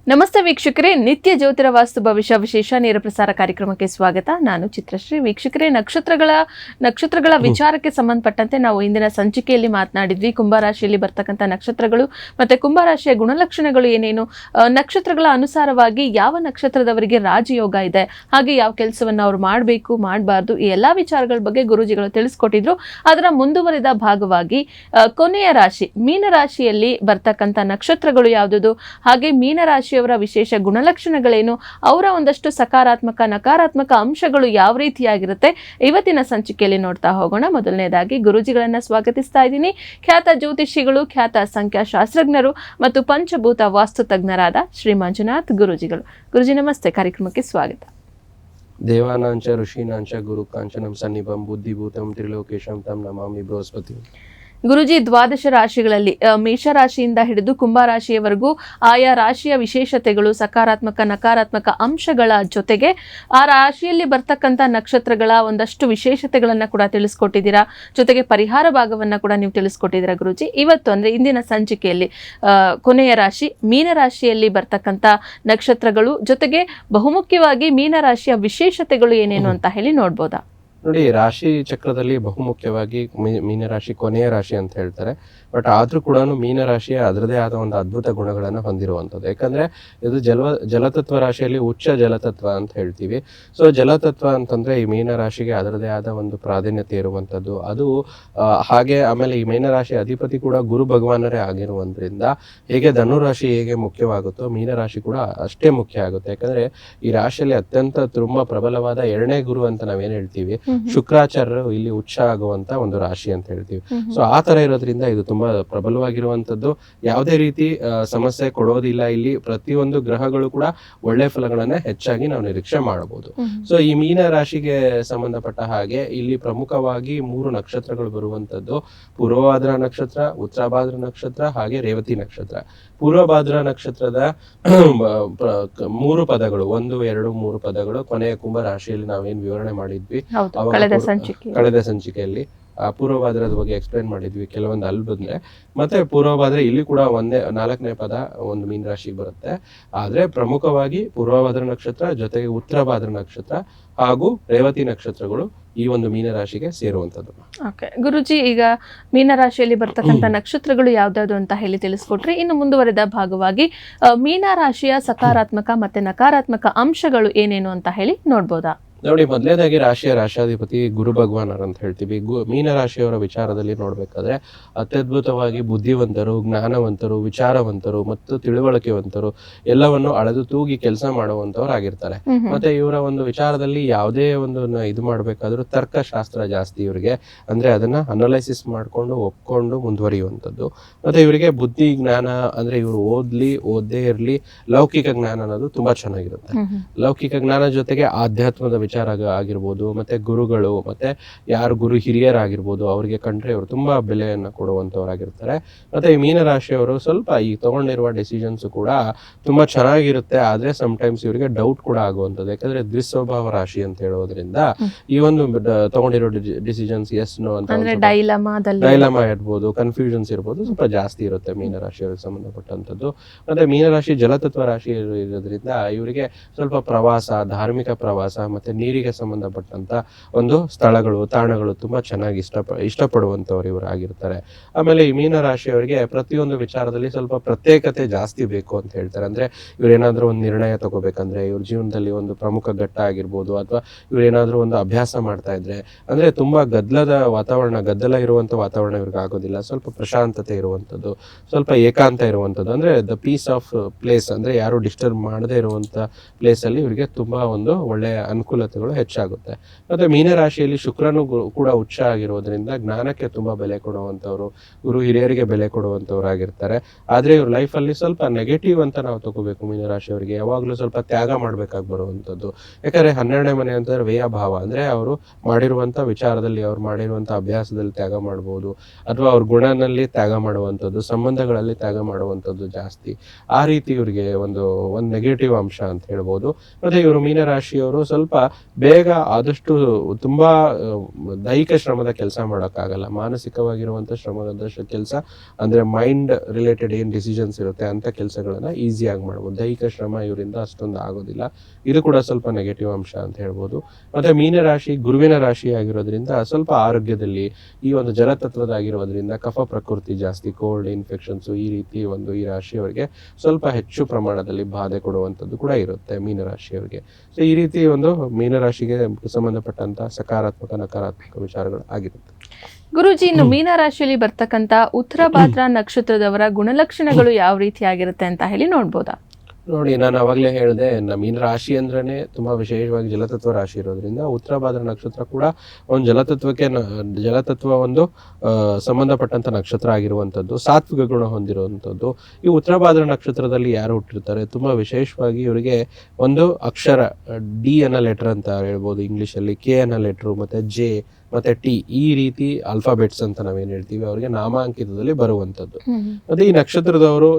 ನಮಸ್ತೆ ವೀಕ್ಷಕರೇ, ನಿತ್ಯ ಜ್ಯೋತಿರ ವಾಸ್ತು ಭವಿಷ್ಯ ವಿಶೇಷ ನೇರ ಪ್ರಸಾರ ಕಾರ್ಯಕ್ರಮಕ್ಕೆ ಸ್ವಾಗತ. ನಾನು ಚಿತ್ರಶ್ರೀ. ವೀಕ್ಷಕರೇ, ನಕ್ಷತ್ರಗಳ ವಿಚಾರಕ್ಕೆ ಸಂಬಂಧಪಟ್ಟಂತೆ ನಾವು ಇಂದಿನ ಸಂಚಿಕೆಯಲ್ಲಿ ಮಾತನಾಡಿದ್ವಿ. ಕುಂಭರಾಶಿಯಲ್ಲಿ ಬರ್ತಕ್ಕಂಥ ನಕ್ಷತ್ರಗಳು ಮತ್ತೆ ಕುಂಭರಾಶಿಯ ಗುಣಲಕ್ಷಣಗಳು ಏನೇನು, ನಕ್ಷತ್ರಗಳ ಅನುಸಾರವಾಗಿ ಯಾವ ನಕ್ಷತ್ರದವರಿಗೆ ರಾಜಯೋಗ ಇದೆ, ಹಾಗೆ ಯಾವ ಕೆಲಸವನ್ನು ಅವ್ರು ಮಾಡಬೇಕು ಮಾಡಬಾರ್ದು, ಈ ಎಲ್ಲಾ ವಿಚಾರಗಳ ಬಗ್ಗೆ ಗುರೂಜಿಗಳು ತಿಳಿಸ್ಕೊಟ್ಟಿದ್ರು. ಅದರ ಮುಂದುವರಿದ ಭಾಗವಾಗಿ ಕೊನೆಯ ರಾಶಿ ಮೀನರಾಶಿಯಲ್ಲಿ ಬರ್ತಕ್ಕಂಥ ನಕ್ಷತ್ರಗಳು ಯಾವುದುದು, ಹಾಗೆ ಮೀನರಾಶಿಯವರ ವಿಶೇಷ ಗುಣಲಕ್ಷಣಗಳೇನು, ಅವರ ಒಂದಷ್ಟು ಸಕಾರಾತ್ಮಕ ನಕಾರಾತ್ಮಕ ಅಂಶಗಳು ಯಾವ ರೀತಿಯಾಗಿರುತ್ತೆ, ಇವತ್ತಿನ ಸಂಚಿಕೆಯಲ್ಲಿ ನೋಡ್ತಾ ಹೋಗೋಣ. ಮೊದಲನೇದಾಗಿ ಗುರೂಜಿಗಳನ್ನ ಸ್ವಾಗತಿಸ್ತಾ ಇದ್ದೀನಿ. ಖ್ಯಾತ ಜ್ಯೋತಿಷಿಗಳು, ಖ್ಯಾತ ಸಂಖ್ಯಾಶಾಸ್ತ್ರಜ್ಞರು ಮತ್ತು ಪಂಚಭೂತ ವಾಸ್ತು ತಜ್ಞರಾದ ಶ್ರೀ ಮಂಜುನಾಥ್ ಗುರೂಜಿಗಳು. ಗುರೂಜಿ ನಮಸ್ತೆ, ಕಾರ್ಯಕ್ರಮಕ್ಕೆ ಸ್ವಾಗತ. ದೇವಾನಾಂಚ ಋಷೀನಾಂಚ ಗುರು ಕಾಂಚನಂ ಸನ್ನಿಭಂ ಬುದ್ಧಿಭೂತಂ ತ್ರಿಲೋಕೇಶಂ ತಂ ನಮಾಮಿ ಬೃಹಸ್ಪತಿ. ಗುರುಜಿ, ದ್ವಾದಶ ರಾಶಿಗಳಲ್ಲಿ ಮೇಷರಾಶಿಯಿಂದ ಹಿಡಿದು ಕುಂಭರಾಶಿಯವರೆಗೂ ಆಯಾ ರಾಶಿಯ ವಿಶೇಷತೆಗಳು, ಸಕಾರಾತ್ಮಕ ನಕಾರಾತ್ಮಕ ಅಂಶಗಳ ಜೊತೆಗೆ ಆ ರಾಶಿಯಲ್ಲಿ ಬರ್ತಕ್ಕಂಥ ನಕ್ಷತ್ರಗಳ ಒಂದಷ್ಟು ವಿಶೇಷತೆಗಳನ್ನ ಕೂಡ ತಿಳಿಸ್ಕೊಟ್ಟಿದ್ದೀರಾ. ಜೊತೆಗೆ ಪರಿಹಾರ ಭಾಗವನ್ನ ಕೂಡ ನೀವು ತಿಳಿಸ್ಕೊಟ್ಟಿದ್ದೀರಾ ಗುರುಜಿ. ಇವತ್ತು ಅಂದ್ರೆ ಇಂದಿನ ಸಂಚಿಕೆಯಲ್ಲಿ ಕೊನೆಯ ರಾಶಿ ಮೀನರಾಶಿಯಲ್ಲಿ ಬರ್ತಕ್ಕಂಥ ನಕ್ಷತ್ರಗಳು, ಜೊತೆಗೆ ಬಹುಮುಖ್ಯವಾಗಿ ಮೀನರಾಶಿಯ ವಿಶೇಷತೆಗಳು ಏನೇನು ಅಂತ ಹೇಳಿ ನೋಡ್ಬೋದಾ? ನೋಡಿ, ರಾಶಿ ಚಕ್ರದಲ್ಲಿ ಬಹುಮುಖ್ಯವಾಗಿ ಮೀನರಾಶಿ ಕೊನೆಯ ರಾಶಿ ಅಂತ ಹೇಳ್ತಾರೆ. ಬಟ್ ಆದ್ರೂ ಕೂಡ ಮೀನರಾಶಿಯ ಅದರದೇ ಆದ ಒಂದು ಅದ್ಭುತ ಗುಣಗಳನ್ನು ಹೊಂದಿರುವಂಥದ್ದು. ಯಾಕಂದ್ರೆ ಇದು ಜಲತತ್ವ ರಾಶಿಯಲ್ಲಿ ಉಚ್ಚ ಜಲತತ್ವ ಅಂತ ಹೇಳ್ತೀವಿ. ಸೊ ಜಲತತ್ವ ಅಂತಂದ್ರೆ ಈ ಮೀನರಾಶಿಗೆ ಅದರದೇ ಆದ ಒಂದು ಪ್ರಾಧಾನ್ಯತೆ ಇರುವಂಥದ್ದು. ಅದು ಹಾಗೆ ಆಮೇಲೆ ಈ ಮೀನರಾಶಿ ಅಧಿಪತಿ ಕೂಡ ಗುರು ಭಗವಾನರೇ ಆಗಿರುವುದರಿಂದ ಹೇಗೆ ಧನುರಾಶಿ ಹೇಗೆ ಮುಖ್ಯವಾಗುತ್ತೋ ಮೀನರಾಶಿ ಕೂಡ ಅಷ್ಟೇ ಮುಖ್ಯ ಆಗುತ್ತೆ. ಯಾಕಂದ್ರೆ ಈ ರಾಶಿಯಲ್ಲಿ ಅತ್ಯಂತ ತುಂಬಾ ಪ್ರಬಲವಾದ ಎರಡನೇ ಗುರು ಅಂತ ನಾವೇನ್ ಹೇಳ್ತೀವಿ, ಶುಕ್ರಾಚಾರ್ಯರು ಇಲ್ಲಿ ಉಚ್ಚ ಆಗುವಂತ ಒಂದು ರಾಶಿ ಅಂತ ಹೇಳ್ತೀವಿ. ಸೊ ಆ ತರ ಇರೋದ್ರಿಂದ ಇದು ತುಂಬಾ ಪ್ರಬಲವಾಗಿರುವಂತದ್ದು. ಯಾವುದೇ ರೀತಿ ಸಮಸ್ಯೆ ಕೊಡೋದಿಲ್ಲ. ಇಲ್ಲಿ ಪ್ರತಿಯೊಂದು ಗ್ರಹಗಳು ಕೂಡ ಒಳ್ಳೆ ಫಲಗಳನ್ನ ಹೆಚ್ಚಾಗಿ ನಾವು ನಿರೀಕ್ಷೆ ಮಾಡಬಹುದು. ಸೊ ಈ ಮೀನ ರಾಶಿಗೆ ಸಂಬಂಧಪಟ್ಟ ಹಾಗೆ ಇಲ್ಲಿ ಪ್ರಮುಖವಾಗಿ 3 ನಕ್ಷತ್ರಗಳು ಬರುವಂತದ್ದು. ಪೂರ್ವಭಾದ್ರ ನಕ್ಷತ್ರ, ಉತ್ತರಭಾದ್ರ ನಕ್ಷತ್ರ, ಹಾಗೆ ರೇವತಿ ನಕ್ಷತ್ರ. ಪೂರ್ವಭಾದ್ರ ನಕ್ಷತ್ರದ 3 ಪದಗಳು, 1, 2, 3 ಪದಗಳು ಕೊನೆಯ ಕುಂಭ ರಾಶಿಯಲ್ಲಿ ನಾವೇನ್ ವಿವರಣೆ ಮಾಡಿದ್ವಿ ಕಳೆದ ಸಂಚಿಕೆಯಲ್ಲಿ ಪೂರ್ವಭಾದ್ರದ ಬಗ್ಗೆ ಎಕ್ಸ್ಪ್ಲೈನ್ ಮಾಡಿದ್ವಿ ಕೆಲವೊಂದು ಅಲ್ಲಿ ಬಂದ್ರೆ. ಮತ್ತೆ ಪೂರ್ವಭಾದ್ರ ಇಲ್ಲಿ ಕೂಡ 4ನೇ ಪದ ಒಂದು ಮೀನ ರಾಶಿಗೆ ಬರುತ್ತೆ. ಆದ್ರೆ ಪ್ರಮುಖವಾಗಿ ಪೂರ್ವಭಾದ್ರ ನಕ್ಷತ್ರ ಜೊತೆಗೆ ಉತ್ತರಭಾದ್ರ ನಕ್ಷತ್ರ ಹಾಗೂ ರೇವತಿ ನಕ್ಷತ್ರಗಳು ಈ ಒಂದು ಮೀನರಾಶಿಗೆ ಸೇರುವಂತದ್ದು. ಓಕೆ ಗುರುಜಿ, ಈಗ ಮೀನರಾಶಿಯಲ್ಲಿ ಬರ್ತಕ್ಕಂಥ ನಕ್ಷತ್ರಗಳು ಯಾವ್ದಾವ್ದು ಅಂತ ಹೇಳಿ ತಿಳಿಸ್ಕೊಟ್ರಿ. ಇನ್ನು ಮುಂದುವರೆದ ಭಾಗವಾಗಿ ಮೀನರಾಶಿಯ ಸಕಾರಾತ್ಮಕ ಮತ್ತೆ ನಕಾರಾತ್ಮಕ ಅಂಶಗಳು ಏನೇನು ಅಂತ ಹೇಳಿ ನೋಡ್ಬೋದಾ? ನೋಡಿ, ಮೊದಲನೇದಾಗಿ ರಾಶಿಯಾಧಿಪತಿ ಗುರು ಭಗವಾನರ್ ಅಂತ ಹೇಳ್ತೀವಿ. ಮೀನರಾಶಿಯವರ ವಿಚಾರದಲ್ಲಿ ನೋಡ್ಬೇಕಾದ್ರೆ ಅತ್ಯದ್ಭುತವಾಗಿ ಬುದ್ಧಿವಂತರು, ಜ್ಞಾನವಂತರು, ವಿಚಾರವಂತರು ಮತ್ತು ತಿಳುವಳಿಕೆವಂತರು, ಎಲ್ಲವನ್ನು ಅಳೆದು ತೂಗಿ ಕೆಲಸ ಮಾಡುವಂತವ್ರು ಆಗಿರ್ತಾರೆ. ಮತ್ತೆ ಇವರ ಒಂದು ವಿಚಾರದಲ್ಲಿ ಯಾವುದೇ ಒಂದು ಇದು ಮಾಡ್ಬೇಕಾದ್ರೂ ತರ್ಕಶಾಸ್ತ್ರ ಜಾಸ್ತಿ ಇವರಿಗೆ. ಅಂದ್ರೆ ಅದನ್ನ ಅನಲೈಸಿಸ್ ಮಾಡ್ಕೊಂಡು ಒಪ್ಕೊಂಡು ಮುಂದುವರಿಯುವಂಥದ್ದು. ಮತ್ತೆ ಇವರಿಗೆ ಬುದ್ಧಿ ಜ್ಞಾನ ಅಂದ್ರೆ ಇವರು ಓದ್ದೇ ಇರ್ಲಿ ಲೌಕಿಕ ಜ್ಞಾನ ಅನ್ನೋದು ತುಂಬಾ ಚೆನ್ನಾಗಿರುತ್ತೆ. ಲೌಕಿಕ ಜ್ಞಾನ ಜೊತೆಗೆ ಆಧ್ಯಾತ್ಮದ ವಿಚಾರ ಆಗಿರ್ಬೋದು, ಮತ್ತೆ ಗುರುಗಳು, ಮತ್ತೆ ಯಾರು ಗುರು ಹಿರಿಯರಾಗಿರ್ಬೋದು ಅವ್ರಿಗೆ ಕಂಡ್ರೆ ಇವರು ತುಂಬಾ ಬೆಲೆಯನ್ನ ಕೊಡುವಂತವರಾಗಿರ್ತಾರೆ. ಮತ್ತೆ ಈ ಮೀನರಾಶಿಯವರು ಸ್ವಲ್ಪ ಈ ತಗೊಂಡಿರುವ ಡಿಸಿಷನ್ಸ್ ಕೂಡ ತುಂಬಾ ಚೆನ್ನಾಗಿರುತ್ತೆ. ಆದ್ರೆ ಸಮ್ಟೈಮ್ಸ್ ಇವರಿಗೆ ಡೌಟ್ ಕೂಡ ಆಗುವಂಥದ್ದು. ಯಾಕಂದ್ರೆ ದ್ವಿಸ್ವಭಾವ ರಾಶಿ ಅಂತ ಹೇಳೋದ್ರಿಂದ ಈ ಒಂದು ತಗೊಂಡಿರೋ ಡಿಸಿಷನ್ಸ್ ಎಸ್ ನೋ ಅಂತ ಡೈಲಮಾ ಇರ್ಬೋದು, ಕನ್ಫ್ಯೂಷನ್ಸ್ ಇರ್ಬೋದು, ಸ್ವಲ್ಪ ಜಾಸ್ತಿ ಇರುತ್ತೆ ಮೀನರಾಶಿಯವರಿಗೆ ಸಂಬಂಧಪಟ್ಟಂಥದ್ದು. ಮತ್ತೆ ಮೀನರಾಶಿ ಜಲತತ್ವ ರಾಶಿ ಇರೋದ್ರಿಂದ ಇವರಿಗೆ ಸ್ವಲ್ಪ ಪ್ರವಾಸ, ಧಾರ್ಮಿಕ ಪ್ರವಾಸ, ಮತ್ತೆ ನೀರಿಗೆ ಸಂಬಂಧಪಟ್ಟಂತ ಒಂದು ಸ್ಥಳಗಳು, ತಾಣಗಳು ತುಂಬಾ ಚೆನ್ನಾಗಿ ಇಷ್ಟಪಡುವಂತವ್ರು ಇವರು ಆಗಿರ್ತಾರೆ. ಆಮೇಲೆ ಈ ಮೀನರಾಶಿಯವರಿಗೆ ಪ್ರತಿಯೊಂದು ವಿಚಾರದಲ್ಲಿ ಸ್ವಲ್ಪ ಪ್ರತ್ಯೇಕತೆ ಜಾಸ್ತಿ ಬೇಕು ಅಂತ ಹೇಳ್ತಾರೆ. ಅಂದ್ರೆ ಇವ್ರೇನಾದ್ರೂ ಒಂದು ನಿರ್ಣಯ ತಗೋಬೇಕಂದ್ರೆ, ಇವ್ರ ಜೀವನದಲ್ಲಿ ಒಂದು ಪ್ರಮುಖ ಘಟ್ಟ ಆಗಿರ್ಬೋದು, ಅಥವಾ ಇವ್ರೇನಾದ್ರೂ ಒಂದು ಅಭ್ಯಾಸ ಮಾಡ್ತಾ ಇದ್ರೆ, ಅಂದ್ರೆ ತುಂಬಾ ಗದ್ದಲ ಇರುವಂತ ವಾತಾವರಣ ಇವ್ರಿಗೆ ಆಗೋದಿಲ್ಲ. ಸ್ವಲ್ಪ ಪ್ರಶಾಂತತೆ ಇರುವಂತದ್ದು, ಸ್ವಲ್ಪ ಏಕಾಂತ ಇರುವಂತದ್ದು, ಅಂದ್ರೆ ದ ಪೀಸ್ ಆಫ್ ಪ್ಲೇಸ್, ಅಂದ್ರೆ ಯಾರು ಡಿಸ್ಟರ್ಬ್ ಮಾಡದೇ ಇರುವಂತ ಪ್ಲೇಸ್ ಅಲ್ಲಿ ಇವರಿಗೆ ತುಂಬಾ ಒಂದು ಒಳ್ಳೆಯ ಅನುಕೂಲತೆಗಳು ಹೆಚ್ಚಾಗುತ್ತೆ. ಮತ್ತೆ ಮೀನರಾಶಿಯಲ್ಲಿ ಶುಕ್ರನು ಕೂಡ ಉಚ್ಚ ಆಗಿರೋದ್ರಿಂದ ಜ್ಞಾನಕ್ಕೆ ತುಂಬಾ ಬೆಲೆ ಕೊಡುವಂತವ್ರು, ಗುರು ಹಿರಿಯರಿಗೆ ಬೆಲೆ ಕೊಡುವಂತವ್ರು ಆಗಿರ್ತಾರೆ. ಆದ್ರೆ ಇವ್ರ ಲೈಫ್ ಅಲ್ಲಿ ಸ್ವಲ್ಪ ನೆಗೆಟಿವ್ ಅಂತ ನಾವು ತಗೋಬೇಕು. ಮೀನರಾಶಿಯವರಿಗೆ ಯಾವಾಗ್ಲೂ ಸ್ವಲ್ಪ ತ್ಯಾಗ ಮಾಡ್ಬೇಕಾಗಿ ಬರುವಂತದ್ದು. ಯಾಕಂದ್ರೆ 12ನೇ ಮನೆ ಅಂತಂದ್ರೆ ವ್ಯಯ ಭಾವ, ಅಂದ್ರೆ ಅವರು ಮಾಡಿರುವಂತ ವಿಚಾರದಲ್ಲಿ, ಅವ್ರು ಮಾಡಿರುವಂತ ಅಭ್ಯಾಸದಲ್ಲಿ ತ್ಯಾಗ ಮಾಡಬಹುದು, ಅಥವಾ ಅವ್ರ ಗುಣನಲ್ಲಿ ತ್ಯಾಗ ಮಾಡುವಂಥದ್ದು, ಸಂಬಂಧಗಳಲ್ಲಿ ತ್ಯಾಗ ಮಾಡುವಂಥದ್ದು ಜಾಸ್ತಿ. ಆ ರೀತಿ ಇವ್ರಿಗೆ ಒಂದು ನೆಗೆಟಿವ್ ಅಂಶ ಅಂತ ಹೇಳ್ಬೋದು. ಮತ್ತೆ ಇವರು ಮೀನರಾಶಿಯವರು ಸ್ವಲ್ಪ ಬೇಗ ಆದಷ್ಟು ತುಂಬಾ ದೈಹಿಕ ಶ್ರಮದ ಕೆಲಸ ಮಾಡೋಕ್ಕಾಗಲ್ಲ, ಮಾನಸಿಕವಾಗಿರುವಂಥ ಶ್ರಮದ ಕೆಲಸ ಅಂದ್ರೆ ಮೈಂಡ್ ರಿಲೇಟೆಡ್ ಏನ್ ಡಿಸಿಷನ್ಸ್ ಇರುತ್ತೆ ಅಂತ ಕೆಲಸಗಳನ್ನ ಈಸಿಯಾಗಿ ಮಾಡ್ಬೋದು. ದೈಹಿಕ ಶ್ರಮ ಇವರಿಂದ ಅಷ್ಟೊಂದು ಆಗೋದಿಲ್ಲ. ಇದು ಕೂಡ ಸ್ವಲ್ಪ ನೆಗೆಟಿವ್ ಅಂಶ ಅಂತ ಹೇಳ್ಬೋದು. ಮತ್ತೆ ಮೀನರಾಶಿ ಗುರುವಿನ ರಾಶಿ ಆಗಿರೋದ್ರಿಂದ ಸ್ವಲ್ಪ ಆರೋಗ್ಯದಲ್ಲಿ ಈ ಒಂದು ಜಲತತ್ವದಾಗಿರೋದ್ರಿಂದ ಕಫ ಪ್ರಕೃತಿ ಜಾಸ್ತಿ, ಕೋಲ್ಡ್ ಇನ್ಫೆಕ್ಷನ್ಸ್ ಈ ರೀತಿ ಈ ರಾಶಿಯವರಿಗೆ ಸ್ವಲ್ಪ ಹೆಚ್ಚು ಪ್ರಮಾಣದಲ್ಲಿ ಬಾಧೆ ಕೊಡುವಂಥದ್ದು ಕೂಡ ಇರುತ್ತೆ ಮೀನರಾಶಿಯವರಿಗೆ. ಸೊ ಈ ರೀತಿ ಮೀನರಾಶಿಗೆ ಸಂಬಂಧಪಟ್ಟಂತ ಸಕಾರಾತ್ಮಕ ನಕಾರಾತ್ಮಕ ವಿಚಾರಗಳು ಆಗಿರುತ್ತೆ. ಗುರೂಜಿ, ಇನ್ನು ಮೀನರಾಶಿಯಲ್ಲಿ ಬರ್ತಕ್ಕಂತ ಉತ್ತರ ಭಾದ್ರ ನಕ್ಷತ್ರದವರ ಗುಣಲಕ್ಷಣಗಳು ಯಾವ ರೀತಿ ಆಗಿರುತ್ತೆ ಅಂತ ಹೇಳಿ ನೋಡ್ಬೋದಾ? ನೋಡಿ, ನಾನು ಅವಾಗಲೇ ಹೇಳಿದೆ, ಮೀನ ರಾಶಿ ಅಂದ್ರೇನೆ ತುಂಬಾ ವಿಶೇಷವಾಗಿ ಜಲತತ್ವ ರಾಶಿ ಇರೋದ್ರಿಂದ ಉತ್ತರ ಭಾದ್ರ ನಕ್ಷತ್ರ ಕೂಡ ಒಂದು ಜಲತತ್ವ ಸಂಬಂಧಪಟ್ಟಂತ ನಕ್ಷತ್ರ ಆಗಿರುವಂತದ್ದು, ಸಾತ್ವಿಕ ಗುಣ ಹೊಂದಿರುವಂತದ್ದು. ಈ ಉತ್ತರ ಭಾದ್ರ ನಕ್ಷತ್ರದಲ್ಲಿ ಯಾರು ಹುಟ್ಟಿರ್ತಾರೆ ತುಂಬಾ ವಿಶೇಷವಾಗಿ ಇವರಿಗೆ ಒಂದು ಅಕ್ಷರ ಡಿ ಅನ್ನೋ ಲೆಟರ್ ಅಂತ ಹೇಳ್ಬೋದು ಇಂಗ್ಲಿಷ್ ಅಲ್ಲಿ, ಕೆ ಅನ್ನೋ ಲೆಟರ್, ಮತ್ತೆ ಜೆ ಮತ್ತೆ ಟಿ ಈ ರೀತಿ ಆಲ್ಫಾಬೆಟ್ಸ್ ಅಂತ ನಾವೇನ್ ಹೇಳ್ತೀವಿ ಅವರಿಗೆ ನಾಮಾಂಕಿತದಲ್ಲಿ ಬರುವಂತದ್ದು. ಮತ್ತೆ ಈ ನಕ್ಷತ್ರದವರು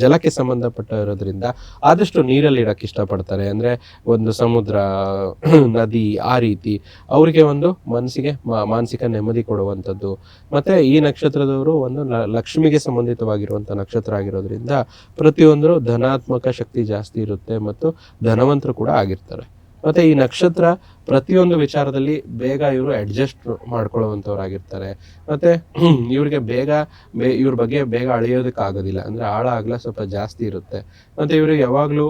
ಜಲಕ್ಕೆ ಸಂಬಂಧಪಟ್ಟ ಇರೋದ್ರಿಂದ ಆದಷ್ಟು ನೀರಲ್ಲಿ ಇರಕ್ಕೆ ಇಷ್ಟಪಡ್ತಾರೆ. ಅಂದ್ರೆ ಒಂದು ಸಮುದ್ರ, ನದಿ ಆ ರೀತಿ ಅವರಿಗೆ ಮನಸ್ಸಿಗೆ ಮಾನಸಿಕ ನೆಮ್ಮದಿ ಕೊಡುವಂಥದ್ದು. ಮತ್ತೆ ಈ ನಕ್ಷತ್ರದವರು ಲಕ್ಷ್ಮಿಗೆ ಸಂಬಂಧಿತವಾಗಿರುವಂತ ನಕ್ಷತ್ರ ಆಗಿರೋದ್ರಿಂದ ಪ್ರತಿಯೊಂದು ಧನಾತ್ಮಕ ಶಕ್ತಿ ಜಾಸ್ತಿ ಇರುತ್ತೆ ಮತ್ತು ಧನವಂತರು ಕೂಡ ಆಗಿರ್ತಾರೆ. ಮತ್ತೆ ಈ ನಕ್ಷತ್ರ ಪ್ರತಿಯೊಂದು ವಿಚಾರದಲ್ಲಿ ಬೇಗ ಇವರು ಅಡ್ಜಸ್ಟ್ ಮಾಡ್ಕೊಳ್ಳುವಂಥವ್ರಾಗಿರ್ತಾರೆ. ಮತ್ತೆ ಇವ್ರಿಗೆ ಇವ್ರ ಬಗ್ಗೆ ಬೇಗ ಅಳಿಯೋದಕ್ಕಾಗೋದಿಲ್ಲ, ಅಂದ್ರೆ ಆಳ ಅಗಲ ಸ್ವಲ್ಪ ಜಾಸ್ತಿ ಇರುತ್ತೆ. ಮತ್ತೆ ಇವ್ರಿಗೆ ಯಾವಾಗ್ಲೂ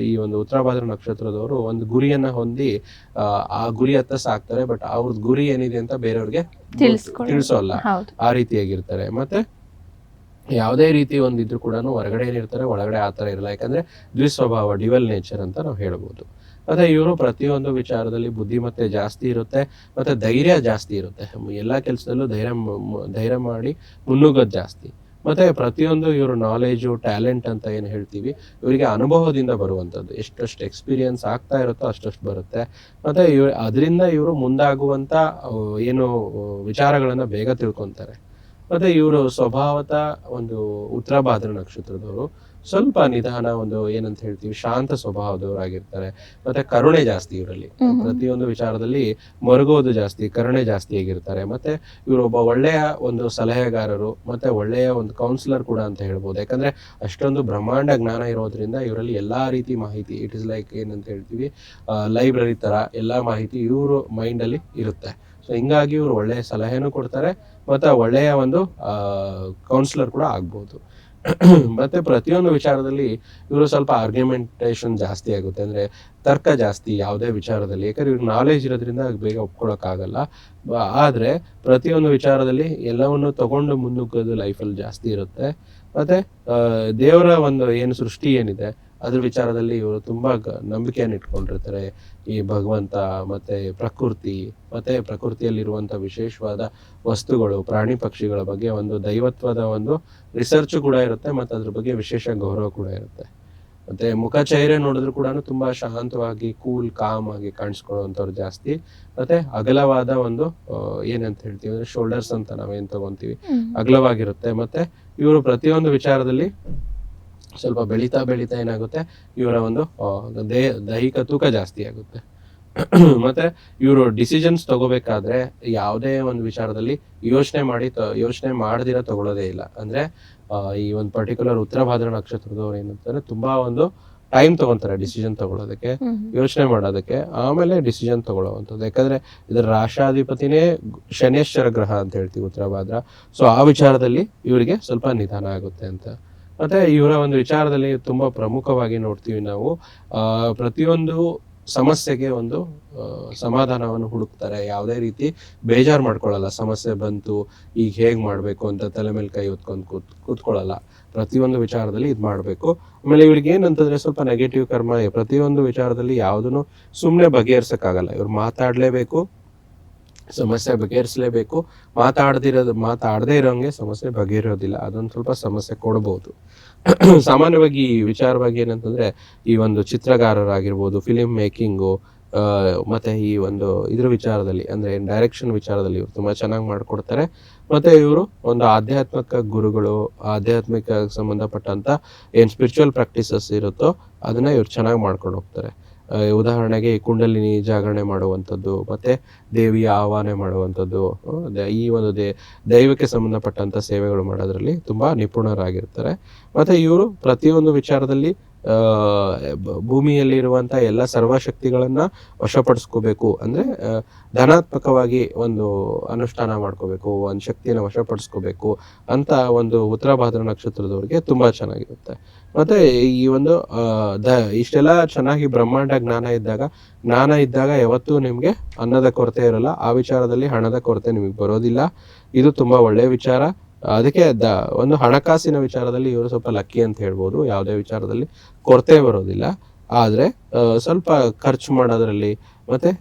ಈ ಉತ್ತರ ಭಾದ್ರ ನಕ್ಷತ್ರದವರು ಒಂದು ಗುರಿಯನ್ನ ಹೊಂದಿ ಆ ಗುರಿ ಹತ್ತ ಸಾಕ್ತಾರೆ. ಬಟ್ ಅವ್ರದ್ದು ಗುರಿ ಏನಿದೆ ಅಂತ ಬೇರೆಯವ್ರಿಗೆ ತಿಳಿಸೋಲ್ಲ, ಆ ರೀತಿಯಾಗಿರ್ತಾರೆ. ಮತ್ತೆ ಯಾವುದೇ ರೀತಿ ಇದ್ರು ಕೂಡ ಹೊರಗಡೆ ಏನಿರ್ತಾರೆ ಒಳಗಡೆ ಆತರ ಇರಲ್ಲ, ಯಾಕಂದ್ರೆ ದ್ವಿಸ್ವಭಾವ, ಡಿವಲ್ ನೇಚರ್ ಅಂತ ನಾವು ಹೇಳ್ಬೋದು. ಮತ್ತೆ ಇವರು ಪ್ರತಿಯೊಂದು ವಿಚಾರದಲ್ಲಿ ಬುದ್ಧಿಮತ್ತೆ ಜಾಸ್ತಿ ಇರುತ್ತೆ, ಮತ್ತೆ ಧೈರ್ಯ ಜಾಸ್ತಿ ಇರುತ್ತೆ. ಎಲ್ಲಾ ಕೆಲಸದಲ್ಲೂ ಧೈರ್ಯ ಮಾಡಿ ಮುನ್ನುಗ್ಗೋದು ಜಾಸ್ತಿ. ಮತ್ತೆ ಪ್ರತಿಯೊಂದು ಇವರು ನಾಲೆಜು, ಟ್ಯಾಲೆಂಟ್ ಅಂತ ಏನು ಹೇಳ್ತೀವಿ, ಇವರಿಗೆ ಅನುಭವದಿಂದ ಬರುವಂಥದ್ದು. ಎಷ್ಟೆಷ್ಟು ಎಕ್ಸ್ಪೀರಿಯನ್ಸ್ ಆಗ್ತಾ ಇರುತ್ತೋ ಅಷ್ಟಷ್ಟು ಬರುತ್ತೆ. ಮತ್ತೆ ಅದರಿಂದ ಇವರು ಮುಂದಾಗುವಂತ ಏನು ವಿಚಾರಗಳನ್ನ ಬೇಗ ತಿಳ್ಕೊಂತಾರೆ. ಮತ್ತೆ ಇವರು ಸ್ವಭಾವತ ಉತ್ತರ ಭಾದ್ರ ನಕ್ಷತ್ರದವರು ಸ್ವಲ್ಪ ನಿಧಾನ, ಏನಂತ ಹೇಳ್ತೀವಿ ಶಾಂತ ಸ್ವಭಾವದವರಾಗಿರ್ತಾರೆ. ಮತ್ತೆ ಕರುಣೆ ಜಾಸ್ತಿ ಇವರಲ್ಲಿ, ಪ್ರತಿಯೊಂದು ವಿಚಾರದಲ್ಲಿ ಮರುಗೋದು ಜಾಸ್ತಿ, ಕರುಣೆ ಜಾಸ್ತಿ ಆಗಿರ್ತಾರೆ. ಮತ್ತೆ ಇವರು ಒಬ್ಬ ಒಳ್ಳೆಯ ಸಲಹೆಗಾರರು, ಮತ್ತೆ ಒಳ್ಳೆಯ ಕೌನ್ಸಿಲರ್ ಕೂಡ ಅಂತ ಹೇಳ್ಬೋದು. ಯಾಕಂದ್ರೆ ಅಷ್ಟೊಂದು ಬ್ರಹ್ಮಾಂಡ ಜ್ಞಾನ ಇರೋದ್ರಿಂದ ಇವರಲ್ಲಿ ಎಲ್ಲಾ ರೀತಿ ಮಾಹಿತಿ, ಇಟ್ ಇಸ್ ಲೈಕ್ ಏನಂತ ಹೇಳ್ತೀವಿ ಲೈಬ್ರರಿ ತರ ಎಲ್ಲಾ ಮಾಹಿತಿ ಇವರು ಮೈಂಡ್ ಅಲ್ಲಿ ಇರುತ್ತೆ. ಸೊ ಹಿಂಗಾಗಿ ಇವರು ಒಳ್ಳೆಯ ಸಲಹೆನೂ ಕೊಡ್ತಾರೆ, ಮತ್ತೆ ಒಳ್ಳೆಯ ಕೌನ್ಸಿಲರ್ ಕೂಡ ಆಗ್ಬೋದು. ಮತ್ತೆ ಪ್ರತಿಯೊಂದು ವಿಚಾರದಲ್ಲಿ ಇವರು ಸ್ವಲ್ಪ ಆರ್ಗ್ಯುಮೆಂಟೇಶನ್ ಜಾಸ್ತಿ ಆಗುತ್ತೆ, ಅಂದ್ರೆ ತರ್ಕ ಜಾಸ್ತಿ ಯಾವುದೇ ವಿಚಾರದಲ್ಲಿ. ಯಾಕಂದ್ರೆ ಇವ್ರಿಗೆ ನಾಲೆಜ್ ಇರೋದ್ರಿಂದ ಬೇಗ ಒಪ್ಕೊಳಕ್ ಆಗಲ್ಲ. ಆದ್ರೆ ಪ್ರತಿಯೊಂದು ವಿಚಾರದಲ್ಲಿ ಎಲ್ಲವನ್ನು ತಗೊಂಡು ಮುನ್ನುಗ್ಗೋದು ಲೈಫಲ್ಲಿ ಜಾಸ್ತಿ ಇರುತ್ತೆ. ಮತ್ತೆ ದೇವರ ಏನು ಸೃಷ್ಟಿ ಏನಿದೆ ಅದ್ರ ವಿಚಾರದಲ್ಲಿ ಇವರು ತುಂಬಾ ನಂಬಿಕೆಯನ್ನು ಇಟ್ಕೊಂಡಿರ್ತಾರೆ. ಈ ಭಗವಂತ, ಮತ್ತೆ ಪ್ರಕೃತಿ, ಮತ್ತೆ ಪ್ರಕೃತಿಯಲ್ಲಿರುವಂತ ವಿಶೇಷವಾದ ವಸ್ತುಗಳು, ಪ್ರಾಣಿ ಪಕ್ಷಿಗಳ ಬಗ್ಗೆ ದೈವತ್ವದ ರಿಸರ್ಚ್ ಕೂಡ ಇರುತ್ತೆ. ಮತ್ತೆ ಅದ್ರ ಬಗ್ಗೆ ವಿಶೇಷ ಗೌರವ ಕೂಡ ಇರುತ್ತೆ. ಮತ್ತೆ ಮುಖಚೈರ್ಯ ನೋಡಿದ್ರು ಕೂಡ ತುಂಬಾ ಶಾಂತವಾಗಿ, ಕೂಲ್, ಕಾಮ್ ಆಗಿ ಕಾಣಿಸ್ಕೊಳ್ಳುವಂಥವ್ರು ಜಾಸ್ತಿ. ಮತ್ತೆ ಅಗಲವಾದ ಏನಂತ ಹೇಳ್ತೀವಿ ಅಂದ್ರೆ ಶೋಲ್ಡರ್ಸ್ ಅಂತ ನಾವೇನ್ ತಗೊಂತೀವಿ, ಅಗಲವಾಗಿರುತ್ತೆ. ಮತ್ತೆ ಇವರು ಪ್ರತಿಯೊಂದು ವಿಚಾರದಲ್ಲಿ ಸ್ವಲ್ಪ ಬೆಳೀತಾ ಏನಾಗುತ್ತೆ, ಇವರ ದೈಹಿಕ ತೂಕ ಜಾಸ್ತಿ ಆಗುತ್ತೆ. ಮತ್ತೆ ಇವರು ಡಿಸಿಷನ್ಸ್ ತಗೋಬೇಕಾದ್ರೆ ಯಾವುದೇ ವಿಚಾರದಲ್ಲಿ ಯೋಚನೆ ಮಾಡದಿರ ತಗೊಳ್ಳೋದೇ ಇಲ್ಲ. ಅಂದ್ರೆ ಈ ಪರ್ಟಿಕ್ಯುಲರ್ ಉತ್ತರ ಭಾದ್ರ ನಕ್ಷತ್ರದವ್ರು ಏನಂತಾರೆ ತುಂಬಾ ಟೈಮ್ ತಗೊಂತಾರೆ ಡಿಸಿಷನ್ ತಗೊಳ್ಳೋದಕ್ಕೆ, ಯೋಚನೆ ಮಾಡೋದಕ್ಕೆ, ಆಮೇಲೆ ಡಿಸಿಷನ್ ತಗೊಳ್ಳೋವಂಥದ್ದು. ಯಾಕಂದ್ರೆ ಇದರ ರಾಷ್ಟ್ರಾಧಿಪತಿನೇ ಶನೇಶ್ವರ ಗ್ರಹ ಅಂತ ಹೇಳ್ತೀವಿ ಉತ್ತರ ಭಾದ್ರ. ಸೊ ಆ ವಿಚಾರದಲ್ಲಿ ಇವರಿಗೆ ಸ್ವಲ್ಪ ನಿಧಾನ ಆಗುತ್ತೆ ಅಂತ. ಮತ್ತೆ ಇವರ ವಿಚಾರದಲ್ಲಿ ತುಂಬಾ ಪ್ರಮುಖವಾಗಿ ನೋಡ್ತೀವಿ ನಾವು, ಪ್ರತಿಯೊಂದು ಸಮಸ್ಯೆಗೆ ಸಮಾಧಾನವನ್ನು ಹುಡುಕ್ತಾರೆ. ಯಾವುದೇ ರೀತಿ ಬೇಜಾರು ಮಾಡ್ಕೊಳ್ಳಲ್ಲ. ಸಮಸ್ಯೆ ಬಂತು ಈಗ ಹೇಗ್ ಮಾಡ್ಬೇಕು ಅಂತ ತಲೆ ಮೇಲೆ ಕೈ ಹೊತ್ಕೊಂಡು ಕೂತ್ಕೊಳ್ಳಲ್ಲ. ಪ್ರತಿಯೊಂದು ವಿಚಾರದಲ್ಲಿ ಇದ್ ಮಾಡ್ಬೇಕು. ಆಮೇಲೆ ಇವ್ರಿಗೆ ಏನಂತಂದ್ರೆ ಸ್ವಲ್ಪ ನೆಗೆಟಿವ್ ಕರ್ಮ, ಪ್ರತಿಯೊಂದು ವಿಚಾರದಲ್ಲಿ ಯಾವುದನ್ನು ಸುಮ್ನೆ ಬಗೆಹರ್ಸಕ್ಕಾಗಲ್ಲ. ಇವ್ರು ಮಾತಾಡ್ಲೇಬೇಕು, ಸಮಸ್ಯೆ ಬಗೆಹರಿಸಲೇಬೇಕು. ಮಾತಾಡದೇ ಇರೋಂಗೆ ಸಮಸ್ಯೆ ಬಗೆಹರಿಯೋದಿಲ್ಲ. ಅದೊಂದು ಸ್ವಲ್ಪ ಸಮಸ್ಯೆ ಕೊಡಬಹುದು. ಸಾಮಾನ್ಯವಾಗಿ ಈ ವಿಚಾರವಾಗಿ ಏನಂತಂದ್ರೆ ಈ ಚಿತ್ರಗಾರರಾಗಿರ್ಬೋದು, ಫಿಲಿಂ ಮೇಕಿಂಗು, ಮತ್ತೆ ಈ ಇದ್ರ ವಿಚಾರದಲ್ಲಿ ಅಂದ್ರೆ ಡೈರೆಕ್ಷನ್ ವಿಚಾರದಲ್ಲಿ ಇವರು ತುಂಬಾ ಚೆನ್ನಾಗಿ ಮಾಡ್ಕೊಡ್ತಾರೆ. ಮತ್ತೆ ಇವರು ಆಧ್ಯಾತ್ಮಿಕ ಗುರುಗಳು, ಆಧ್ಯಾತ್ಮಿಕ ಸಂಬಂಧಪಟ್ಟಂತ ಏನ್ ಸ್ಪಿರಿಚುವಲ್ ಪ್ರಾಕ್ಟೀಸಸ್ ಇರುತ್ತೋ ಅದನ್ನ ಇವ್ರು ಚೆನ್ನಾಗಿ ಮಾಡ್ಕೊಂಡು ಹೋಗ್ತಾರೆ. ಉದಾಹರಣೆಗೆ ಈ ಕುಂಡಲಿನಿ ಜಾಗರಣೆ ಮಾಡುವಂಥದ್ದು ಮತ್ತೆ ದೇವಿಯ ಆವಾಹನೆ ಮಾಡುವಂಥದ್ದು, ಈ ಒಂದು ದೈವಕ್ಕೆ ಸಂಬಂಧಪಟ್ಟಂತ ಸೇವೆಗಳು ಮಾಡೋದ್ರಲ್ಲಿ ತುಂಬಾ ನಿಪುಣರಾಗಿರ್ತಾರೆ. ಮತ್ತೆ ಇವರು ಪ್ರತಿಯೊಂದು ವಿಚಾರದಲ್ಲಿ ಭೂಮಿಯಲ್ಲಿ ಇರುವಂತ ಎಲ್ಲ ಸರ್ವಶಕ್ತಿಗಳನ್ನ ವಶಪಡಿಸ್ಕೋಬೇಕು, ಅಂದ್ರೆ ಧನಾತ್ಮಕವಾಗಿ ಒಂದು ಅನುಷ್ಠಾನ ಮಾಡ್ಕೋಬೇಕು, ಒಂದು ಶಕ್ತಿನ ವಶಪಡಿಸ್ಕೋಬೇಕು ಅಂತ ಒಂದು ಉತ್ತರ ಭಾದ್ರ ನಕ್ಷತ್ರದವ್ರಿಗೆ ತುಂಬಾ ಚೆನ್ನಾಗಿರುತ್ತೆ. ಮತ್ತೆ ಈ ಒಂದು ಇಷ್ಟೆಲ್ಲ ಚೆನ್ನಾಗಿ ಬ್ರಹ್ಮಾಂಡ ಜ್ಞಾನ ಇದ್ದಾಗ ಯಾವತ್ತೂ ನಿಮ್ಗೆ ಅನ್ನದ ಕೊರತೆ ಇರಲ್ಲ, ಆ ವಿಚಾರದಲ್ಲಿ ಹಣದ ಕೊರತೆ ನಿಮಗೆ ಬರೋದಿಲ್ಲ. ಇದು ತುಂಬಾ ಒಳ್ಳೆಯ ವಿಚಾರ. ಅದಕ್ಕೆ ಒಂದು ಹಣಕಾಸಿನ ವಿಚಾರದಲ್ಲಿ ಇವರು ಸ್ವಲ್ಪ ಲಕ್ಕಿ ಅಂತ ಹೇಳ್ಬೋದು. ಯಾವುದೇ ವಿಚಾರದಲ್ಲಿ ಕೊರತೆ ಬರೋದಿಲ್ಲ. ಆದ್ರೆ ಸ್ವಲ್ಪ ಖರ್ಚು ಮಾಡೋದ್ರಲ್ಲಿ ಮತ್ತೆ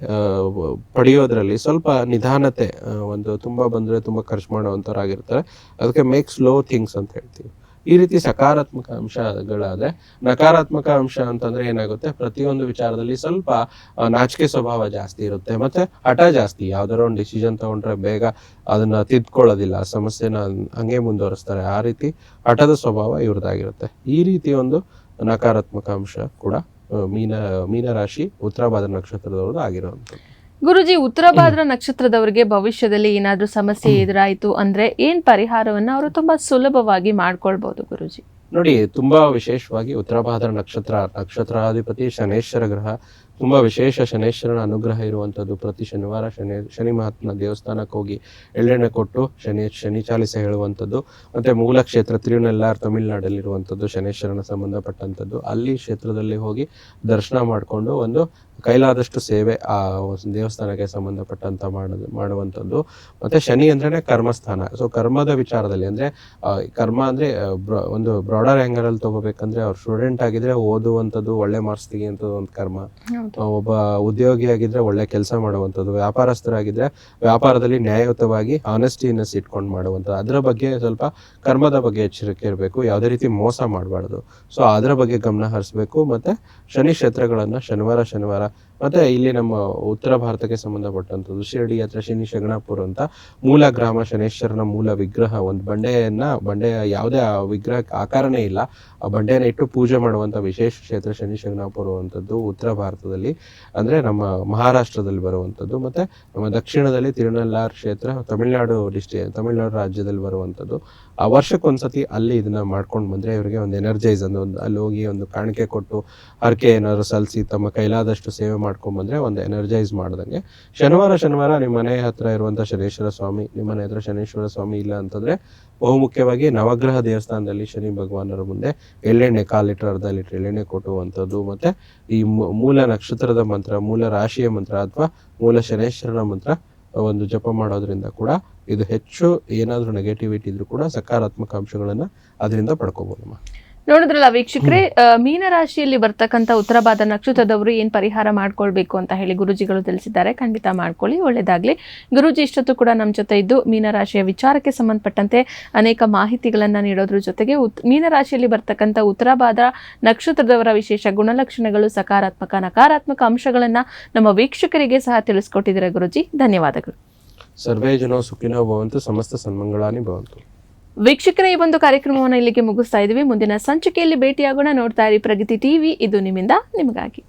ಪಡೆಯೋದ್ರಲ್ಲಿ ಸ್ವಲ್ಪ ನಿಧಾನತೆ, ಒಂದು ತುಂಬಾ ಬಂದ್ರೆ ತುಂಬಾ ಖರ್ಚು ಮಾಡುವಂತವರಾಗಿರ್ತಾರೆ. ಅದಕ್ಕೆ ಮೇಕ್ ಸ್ಲೋ ಥಿಂಗ್ಸ್ ಅಂತ ಹೇಳ್ತೀವಿ. ಈ ರೀತಿ ಸಕಾರಾತ್ಮಕ ಅಂಶಗಳಾದ್ರೆ, ನಕಾರಾತ್ಮಕ ಅಂಶ ಅಂತಂದ್ರೆ ಏನಾಗುತ್ತೆ, ಪ್ರತಿಯೊಂದು ವಿಚಾರದಲ್ಲಿ ಸ್ವಲ್ಪ ನಾಚಿಕೆ ಸ್ವಭಾವ ಜಾಸ್ತಿ ಇರುತ್ತೆ, ಮತ್ತೆ ಹಠ ಜಾಸ್ತಿ. ಯಾವ್ದಾರ ಒಂದು ಡಿಸಿಷನ್ ತಗೊಂಡ್ರೆ ಬೇಗ ಅದನ್ನ ತಿದ್ಕೊಳ್ಳೋದಿಲ್ಲ, ಸಮಸ್ಯೆನ ಹಂಗೆ ಮುಂದುವರಿಸ್ತಾರೆ. ಆ ರೀತಿ ಹಠದ ಸ್ವಭಾವ ಇವ್ರದ್ದಾಗಿರುತ್ತೆ. ಈ ರೀತಿ ಒಂದು ನಕಾರಾತ್ಮಕ ಅಂಶ ಕೂಡ ಮೀನರಾಶಿ ಉತ್ತರ ಭಾದ್ರ ನಕ್ಷತ್ರದವ್ರದ್ದು ಆಗಿರುವಂಥದ್ದು. ಗುರುಜಿ, ಉತ್ತರ ಭಾದ್ರ ನಕ್ಷತ್ರದವರಿಗೆ ಭವಿಷ್ಯದಲ್ಲಿ ಏನಾದ್ರೂ ಸಮಸ್ಯೆ ಎದುರಾಯಿತು ಅಂದ್ರೆ ಏನ್ ಪರಿಹಾರವನ್ನ ಅವರು ತುಂಬಾ ಸುಲಭವಾಗಿ ಮಾಡ್ಕೊಳ್ಬಹುದು ಗುರುಜಿ? ನೋಡಿ, ತುಂಬಾ ವಿಶೇಷವಾಗಿ ಉತ್ತರ ಭಾದ್ರ ನಕ್ಷತ್ರಾಧಿಪತಿ ಶನೇಶ್ವರ ಗ್ರಹ, ತುಂಬಾ ವಿಶೇಷ ಶನೇಶ್ವರನ ಅನುಗ್ರಹ ಇರುವಂತದ್ದು. ಪ್ರತಿ ಶನಿವಾರ ಶನಿ ಮಹಾತ್ಮನ ದೇವಸ್ಥಾನಕ್ಕೆ ಹೋಗಿ ಎಳ್ಳೆಣ್ಣೆ ಕೊಟ್ಟು ಶನಿ ಚಾಲಿಸ ಹೇಳುವಂಥದ್ದು. ಮತ್ತೆ ಮೂಲ ಕ್ಷೇತ್ರ ತಿರುನೆಲ್ಲಾರ್ ತಮಿಳುನಾಡಲ್ಲಿ ಇರುವಂಥದ್ದು ಶನೇಶ್ವರನ ಸಂಬಂಧಪಟ್ಟಂಥದ್ದು. ಅಲ್ಲಿ ಕ್ಷೇತ್ರದಲ್ಲಿ ಹೋಗಿ ದರ್ಶನ ಮಾಡಿಕೊಂಡು ಒಂದು ಕೈಲಾದಷ್ಟು ಸೇವೆ ಆ ದೇವಸ್ಥಾನಕ್ಕೆ ಸಂಬಂಧಪಟ್ಟಂತ ಮಾಡುವಂಥದ್ದು. ಮತ್ತೆ ಶನಿ ಅಂದ್ರೇನೆ ಕರ್ಮಸ್ಥಾನ. ಸೊ ಕರ್ಮದ ವಿಚಾರದಲ್ಲಿ ಅಂದ್ರೆ ಕರ್ಮ ಅಂದ್ರೆ ಒಂದು ಬ್ರಾಡರ್ ಆಂಗಲ್ ಅಲ್ಲಿ ತಗೋಬೇಕಂದ್ರೆ, ಅವ್ರು ಸ್ಟೂಡೆಂಟ್ ಆಗಿದ್ರೆ ಓದುವಂಥದ್ದು, ಒಳ್ಳೆ ಮಾರ್ಕ್ಸ್ ತೆಗಿಯುವಂಥದ್ದು ಒಂದು ಕರ್ಮ. ಒಬ್ಬ ಉದ್ಯೋಗಿ ಆಗಿದ್ರೆ ಒಳ್ಳೆ ಕೆಲಸ ಮಾಡುವಂಥದ್ದು, ವ್ಯಾಪಾರಸ್ಥರಾಗಿದ್ರೆ ವ್ಯಾಪಾರದಲ್ಲಿ ನ್ಯಾಯಯುತವಾಗಿ ಆನೆಸ್ಟಿನೆಸ್ ಇಟ್ಕೊಂಡು ಮಾಡುವಂಥದ್ದು. ಅದರ ಬಗ್ಗೆ ಸ್ವಲ್ಪ ಕರ್ಮದ ಬಗ್ಗೆ ಎಚ್ಚರಿಕೆ ಇರಬೇಕು, ಯಾವುದೇ ರೀತಿ ಮೋಸ ಮಾಡಬಾರ್ದು. ಸೊ ಅದರ ಬಗ್ಗೆ ಗಮನ ಹರಿಸಬೇಕು. ಮತ್ತೆ ಶನಿ ಕ್ಷೇತ್ರಗಳನ್ನ ಶನಿವಾರ ಮತ್ತೆ ಇಲ್ಲಿ ನಮ್ಮ ಉತ್ತರ ಭಾರತಕ್ಕೆ ಸಂಬಂಧಪಟ್ಟಂಥದ್ದು ಶಿರಡಿ ಹತ್ರ ಶನಿ ಶಗಣಾಪುರ ಅಂತ ಮೂಲ ಗ್ರಾಮ, ಶನೇಶ್ವರನ ಮೂಲ ವಿಗ್ರಹ, ಒಂದು ಬಂಡೆಯ ಯಾವುದೇ ವಿಗ್ರಹಕ್ಕೆ ಆಕಾರನೇ ಇಲ್ಲ, ಆ ಬಂಡೆಯನ್ನ ಇಟ್ಟು ಪೂಜೆ ಮಾಡುವಂತ ವಿಶೇಷ ಕ್ಷೇತ್ರ ಶನಿ ಶಗಣಾಪುರ ಅಂತದ್ದು ಉತ್ತರ ಭಾರತದಲ್ಲಿ, ಅಂದ್ರೆ ನಮ್ಮ ಮಹಾರಾಷ್ಟ್ರದಲ್ಲಿ ಬರುವಂಥದ್ದು. ಮತ್ತೆ ನಮ್ಮ ದಕ್ಷಿಣದಲ್ಲಿ ತಿರುನೆಲ್ಲಾರ್ ಕ್ಷೇತ್ರ, ತಮಿಳುನಾಡು ರಾಜ್ಯದಲ್ಲಿ ಬರುವಂಥದ್ದು. ಆ ವರ್ಷಕ್ಕೊಂದ್ಸತಿ ಅಲ್ಲಿ ಇದನ್ನ ಮಾಡ್ಕೊಂಡು ಬಂದ್ರೆ ಇವರಿಗೆ ಒಂದು ಎನರ್ಜೈಸ್, ಅಲ್ಲಿ ಹೋಗಿ ಒಂದು ಕಾಣಿಕೆ ಕೊಟ್ಟು ಹರಕೆ ಏನಾದ್ರು ಸಲ್ಲಿಸಿ ತಮ್ಮ ಕೈಲಾದಷ್ಟು ಸೇವೆ ಮಾಡ್ಕೊಂಡ್ ಬಂದ್ರೆ ಒಂದು ಎನರ್ಜೈಸ್ ಮಾಡ್ದಂಗೆ. ಶನಿವಾರ ನಿಮ್ಮ ಮನೆ ಹತ್ರ ಇರುವಂತ ಶನೇಶ್ವರ ಸ್ವಾಮಿ, ನಿಮ್ಮ ಮನೆ ಹತ್ರ ಶನೇಶ್ವರ ಸ್ವಾಮಿ ಇಲ್ಲ ಅಂತಂದ್ರೆ ಬಹುಮುಖ್ಯವಾಗಿ ನವಗ್ರಹ ದೇವಸ್ಥಾನದಲ್ಲಿ ಶನಿ ಭಗವಾನರ ಮುಂದೆ ಎಳ್ಳೆಣ್ಣೆ 1/4 ಲೀಟರ್ 1/2 ಲೀಟರ್ ಎಳ್ಳೆಣ್ಣೆ ಕೊಟ್ಟುವಂಥದ್ದು. ಮತ್ತೆ ಈ ಮೂಲ ನಕ್ಷತ್ರದ ಮಂತ್ರ, ಮೂಲ ರಾಶಿಯ ಮಂತ್ರ ಅಥವಾ ಮೂಲ ಶನೇಶ್ವರನ ಮಂತ್ರ ಒಂದು ಜಪ ಮಾಡೋದ್ರಿಂದ ಕೂಡ ಇದು ಹೆಚ್ಚು ಏನಾದ್ರೂ ನೆಗೆಟಿವಿಟಿ ಇದ್ರೂ ಕೂಡ ಸಕಾರಾತ್ಮಕ ಅಂಶಗಳನ್ನ ಅದರಿಂದ ಪಡ್ಕೋಬಹುದು. ನೋಡಿದ್ರಲ್ಲ ವೀಕ್ಷಕರೇ, ಮೀನರಾಶಿಯಲ್ಲಿ ಬರ್ತಕ್ಕಂಥ ಉತ್ತರ ಭಾದ್ರ ನಕ್ಷತ್ರದವರು ಏನ್ ಪರಿಹಾರ ಮಾಡ್ಕೊಳ್ಬೇಕು ಅಂತ ಹೇಳಿ ಗುರುಜಿಗಳು ತಿಳಿಸಿದ್ದಾರೆ. ಖಂಡಿತ ಮಾಡ್ಕೊಳ್ಳಿ, ಒಳ್ಳೇದಾಗ್ಲಿ. ಗುರುಜಿ ಇಷ್ಟೊತ್ತು ಕೂಡ ನಮ್ಮ ಜೊತೆ ಇದ್ದು ಮೀನರಾಶಿಯ ವಿಚಾರಕ್ಕೆ ಸಂಬಂಧಪಟ್ಟಂತೆ ಅನೇಕ ಮಾಹಿತಿಗಳನ್ನ ನೀಡೋದ್ರ ಜೊತೆಗೆ ಮೀನರಾಶಿಯಲ್ಲಿ ಬರ್ತಕ್ಕಂಥ ಉತ್ತರ ಭಾದ್ರ ನಕ್ಷತ್ರದವರ ವಿಶೇಷ ಗುಣಲಕ್ಷಣಗಳು, ಸಕಾರಾತ್ಮಕ ನಕಾರಾತ್ಮಕ ಅಂಶಗಳನ್ನ ನಮ್ಮ ವೀಕ್ಷಕರಿಗೆ ಸಹ ತಿಳಿಸ್ಕೊಟ್ಟಿದ್ದಾರೆ. ಗುರುಜಿ, ಧನ್ಯವಾದಗಳು. ಸರ್ವೇ ಜನೋ ಸುಖಿನೋ ಭವಂತು, ಸಮಸ್ತ ಸನ್ಮಂಗಳಾನಿ ಭವಂತು. ವೀಕ್ಷಕರೇ, ಈ ಒಂದು ಕಾರ್ಯಕ್ರಮವನ್ನು ಇಲ್ಲಿಗೆ ಮುಗಿಸ್ತಾ ಇದ್ದೀವಿ. ಮುಂದಿನ ಸಂಚಿಕೆಯಲ್ಲಿ ಭೇಟಿಯಾಗೋಣ. ನೋಡ್ತಾ ಇರಿ ಪ್ರಗತಿ ಟಿವಿ, ಇದು ನಿಮ್ಮಿಂದ ನಿಮಗಾಗಿ.